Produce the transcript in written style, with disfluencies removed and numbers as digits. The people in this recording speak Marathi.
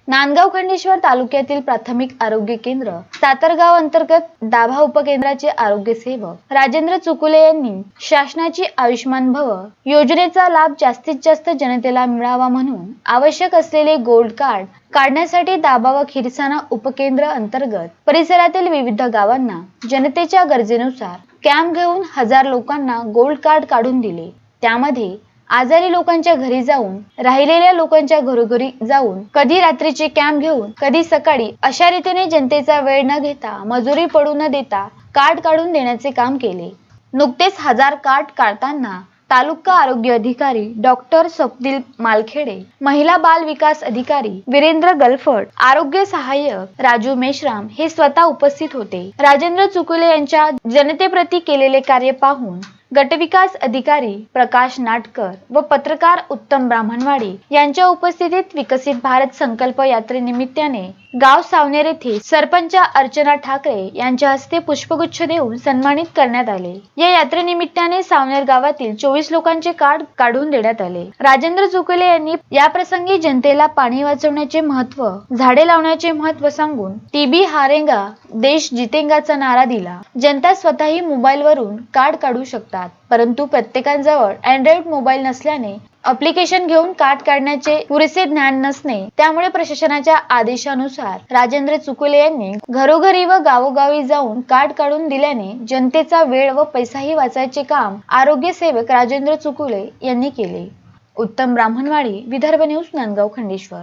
नांदगाव खंडेश्वर तालुक्यातील प्राथमिक आरोग्य केंद्र सातरगाव अंतर्गत दाभा उपकेंद्राचे आरोग्य सेवक राजेंद्र चुकुले यांनी शासनाची आयुष्मान भव योजनेचा लाभ जास्तीत जास्त जनतेला मिळावा म्हणून आवश्यक असलेले गोल्ड कार्ड काढण्यासाठी दाभा व खिरसाना उपकेंद्र अंतर्गत परिसरातील विविध गावांना जनतेच्या गरजेनुसार कॅम्प घेऊन 1000 लोकांना गोल्ड कार्ड काढून दिले। त्यामध्ये आजारी लोकांच्या घरी जाऊन, राहिलेल्या लोकांच्या घरोघरी जाऊन, कधी रात्रीचे कॅम्प घेऊन, कधी सकाळी अशा रीतीने जनतेचा वेळ न घेता, मजुरी पडू न देता कार्ड काढून देण्याचे काम केले। नुकतेच 1000 कार्ड काढताना तालुका आरोग्य अधिकारी डॉक्टर स्वप्नील मालखेडे, महिला बाल विकास अधिकारी वीरेंद्र गलफड, आरोग्य सहाय्यक राजू मेश्राम हे स्वतः उपस्थित होते। राजेंद्र चुकुले यांच्या जनतेप्रती केलेले कार्य पाहून गटविकास अधिकारी प्रकाश नाटकर व पत्रकार उत्तम ब्राह्मणवाडी यांच्या उपस्थितीत विकसित भारत संकल्प यात्रेनिमित्ताने गाव सावनेर येथे सरपंच अर्चना ठाकरे यांच्या हस्ते पुष्पगुच्छ देऊन सन्मानित करण्यात आले। या यात्रेनिमित्ताने सावनेर गावातील 24 लोकांचे कार्ड काढून देण्यात आले। राजेंद्र चुकुले यांनी या प्रसंगी जनतेला पाणी वाचवण्याचे महत्त्व, झाडे लावण्याचे महत्त्व सांगून टीबी हारेगा देश जितेगाचा नारा दिला। जनता स्वतःही मोबाईलवरून कार्ड काढू शकतात, परंतु प्रत्येकाजवळ अँड्रॉइड मोबाईल नसल्याने ॲप्लिकेशन घेऊन कार्ड काढण्याचे पुरेसे ज्ञान नसणे, त्यामुळे प्रशासनाच्या आदेशानुसार राजेंद्र चुकुले यांनी घरोघरी व गावोगावी जाऊन कार्ड काढून दिल्याने जनतेचा वेळ व पैसाही वाचायचे काम आरोग्य सेवक राजेंद्र चुकुले यांनी केले। उत्तम ब्राह्मणवाडी, विदर्भ न्यूज, नांदगाव खंडेश्वर।